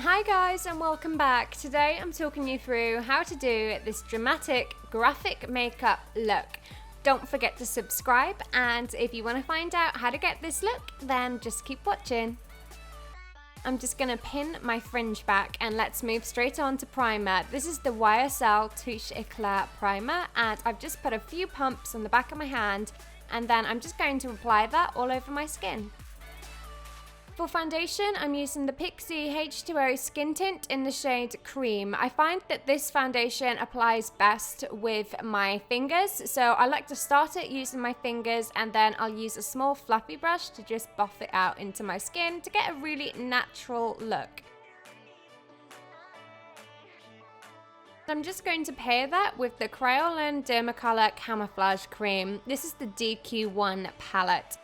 Hi guys and welcome back. Today I'm talking you through how to do this dramatic graphic makeup look. Don't forget to subscribe, and if you want to find out how to get this look, then just keep watching. I'm just going to pin my fringe back and let's move straight on to primer. This is the YSL Touche Eclat primer, and I've just put a few pumps on the back of my hand, and then I'm just going to apply that all over my skin. For foundation, I'm using the Pixi H2O Skin Tint in the shade Cream. I find that this foundation applies best with my fingers, so I like to start it using my fingers, and then I'll use a small fluffy brush to just buff it out into my skin to get a really natural look. I'm just going to pair that with the Crayolan Dermacolor Camouflage Cream. This is the DQ1 palette.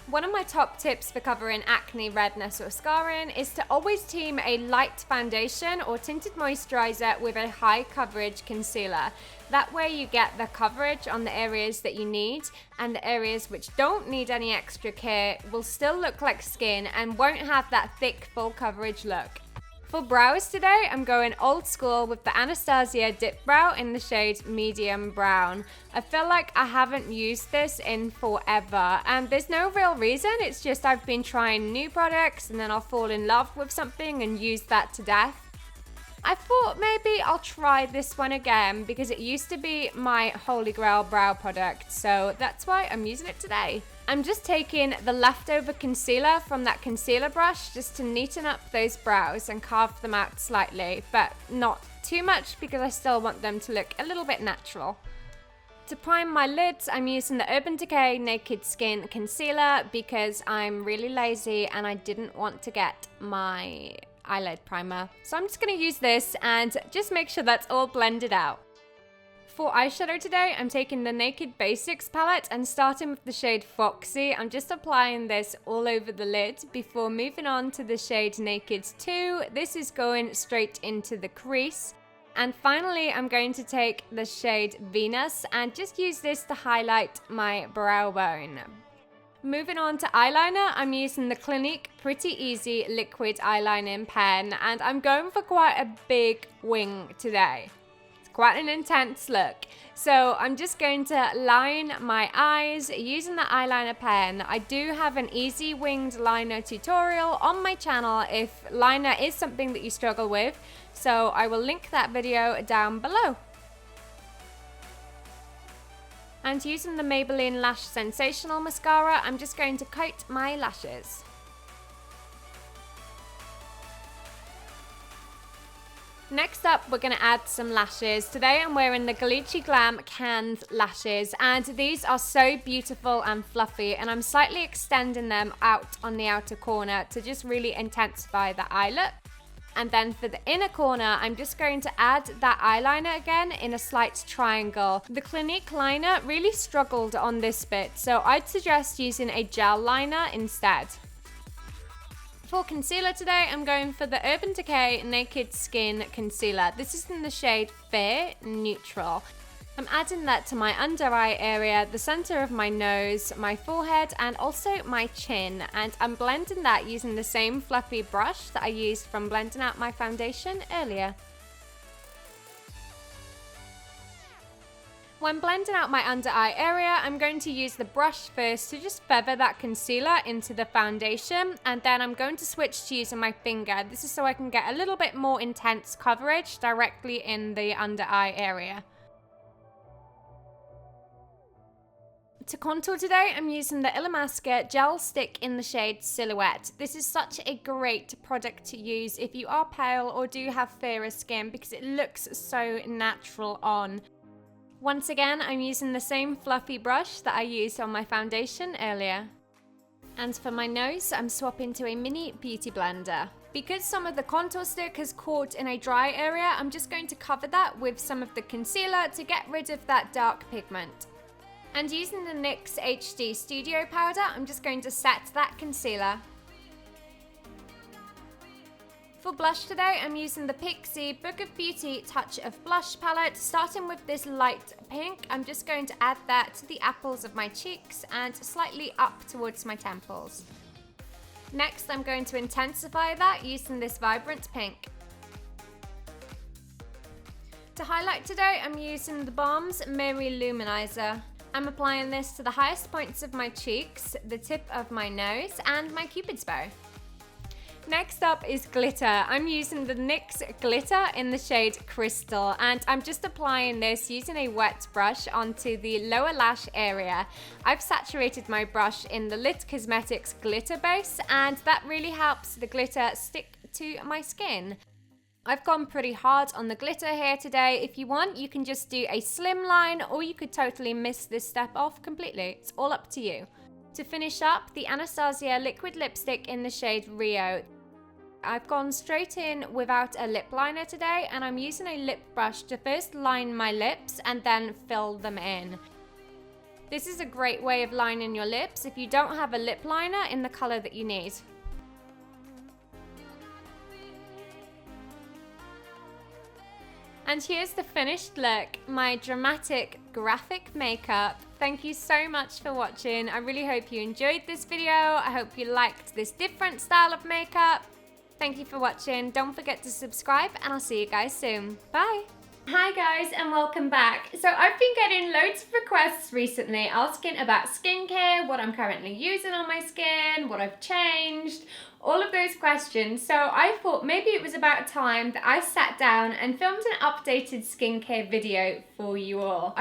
One of my top tips for covering acne, redness or scarring is to always team a light foundation or tinted moisturizer with a high coverage concealer. That way you get the coverage on the areas that you need, and the areas which don't need any extra care will still look like skin and won't have that thick full coverage look. For brows today, I'm going old school with the Anastasia Dip Brow in the shade Medium Brown. I feel like I haven't used this in forever, and there's no real reason, it's just I've been trying new products and then I'll fall in love with something and use that to death. I thought maybe I'll try this one again because it used to be my holy grail brow product, so that's why I'm using it today. I'm just taking the leftover concealer from that concealer brush just to neaten up those brows and carve them out slightly, but not too much because I still want them to look a little bit natural. To prime my lids, I'm using the Urban Decay Naked Skin Concealer because I'm really lazy and I didn't want to get my eyelid primer. So I'm just going to use this and just make sure that's all blended out. For eyeshadow today, I'm taking the Naked Basics palette and starting with the shade Foxy. I'm just applying this all over the lid before moving on to the shade Naked 2. This is going straight into the crease. And finally, I'm going to take the shade Venus and just use this to highlight my brow bone. Moving on to eyeliner, I'm using the Clinique Pretty Easy Liquid Eyelining Pen, and I'm going for quite a big wing today. Quite an intense look. So I'm just going to line my eyes using the eyeliner pen. I do have an easy winged liner tutorial on my channel if liner is something that you struggle with, so I will link that video down below. And using the Maybelline Lash Sensational Mascara, I'm just going to coat my lashes. Next up, we're going to add some lashes. Today I'm wearing the Glichi Glam Canned Lashes, and these are so beautiful and fluffy, and I'm slightly extending them out on the outer corner to just really intensify the eye look. And then for the inner corner, I'm just going to add that eyeliner again in a slight triangle. The Clinique liner really struggled on this bit, so I'd suggest using a gel liner instead. For concealer today, I'm going for the Urban Decay Naked Skin Concealer. This is in the shade Fair Neutral. I'm adding that to my under eye area, the center of my nose, my forehead, and also my chin. And I'm blending that using the same fluffy brush that I used from blending out my foundation earlier. When blending out my under eye area, I'm going to use the brush first to just feather that concealer into the foundation, and then I'm going to switch to using my finger. This is so I can get a little bit more intense coverage directly in the under eye area. To contour today, I'm using the Illamasqua Gel Stick in the shade Silhouette. This is such a great product to use if you are pale or do have fairer skin because it looks so natural on. Once again, I'm using the same fluffy brush that I used on my foundation earlier. And for my nose, I'm swapping to a mini beauty blender. Because some of the contour stick has caught in a dry area, I'm just going to cover that with some of the concealer to get rid of that dark pigment. And using the NYX HD Studio Powder, I'm just going to set that concealer. For blush today, I'm using the Pixi Book of Beauty Touch of Blush palette. Starting with this light pink, I'm just going to add that to the apples of my cheeks and slightly up towards my temples. Next, I'm going to intensify that using this vibrant pink. To highlight today, I'm using the Balm's Mirror Luminizer. I'm applying this to the highest points of my cheeks, the tip of my nose, and my Cupid's bow. Next up is glitter. I'm using the NYX glitter in the shade Crystal, and I'm just applying this using a wet brush onto the lower lash area. I've saturated my brush in the Lit Cosmetics glitter base, and that really helps the glitter stick to my skin. I've gone pretty hard on the glitter here today. If you want, you can just do a slim line, or you could totally miss this step off completely. It's all up to you. To finish up, the Anastasia liquid lipstick in the shade Rio. I've gone straight in without a lip liner today, and I'm using a lip brush to first line my lips and then fill them in. This is a great way of lining your lips if you don't have a lip liner in the color that you need. And here's the finished look, my dramatic graphic makeup. Thank you so much for watching. I really hope you enjoyed this video. I hope you liked this different style of makeup. Thank you for watching. Don't forget to subscribe, and I'll see you guys soon. Bye. Hi guys, and welcome back. So I've been getting loads of requests recently asking about skincare, what I'm currently using on my skin, what I've changed, all of those questions. So I thought maybe it was about time that I sat down and filmed an updated skincare video for you all.